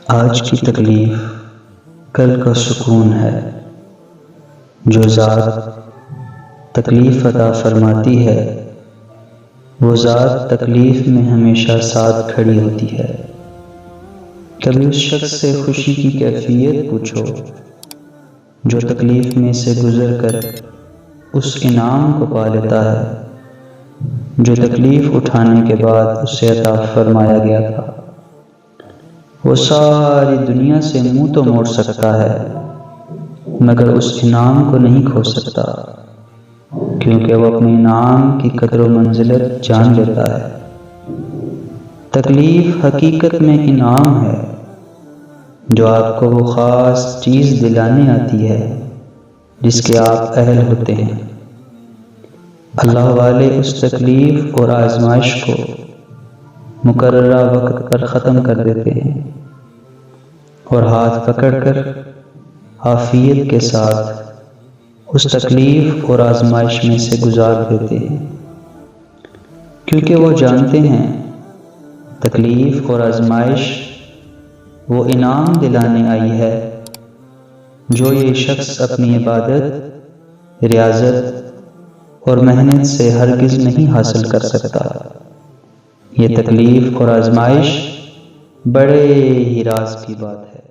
آج کی تکلیف کل کا سکون ہے۔ جو ذات تکلیف عطا فرماتی ہے وہ ذات تکلیف میں ہمیشہ ساتھ کھڑی ہوتی ہے۔ کبھی اس شخص سے خوشی کی کیفیت پوچھو جو تکلیف میں سے گزر کر اس انعام کو پا لیتا ہے جو تکلیف اٹھانے کے بعد اسے عطا فرمایا گیا تھا۔ وہ ساری دنیا سے منہ تو موڑ سکتا ہے مگر اس انعام کو نہیں کھو سکتا، کیونکہ وہ اپنے انعام کی قدر و منزلت جان لیتا ہے۔ تکلیف حقیقت میں انعام ہے جو آپ کو وہ خاص چیز دلانے آتی ہے جس کے آپ اہل ہوتے ہیں۔ اللہ والے اس تکلیف اور آزمائش کو مقررہ وقت پر ختم کر دیتے ہیں اور ہاتھ پکڑ کر عافیت کے ساتھ اس تکلیف اور آزمائش میں سے گزار دیتے ہیں، کیونکہ وہ جانتے ہیں تکلیف اور آزمائش وہ انعام دلانے آئی ہے جو یہ شخص اپنی عبادت، ریاضت اور محنت سے ہرگز نہیں حاصل کر سکتا۔ یہ تکلیف اور آزمائش بڑے ہی راز کی بات ہے۔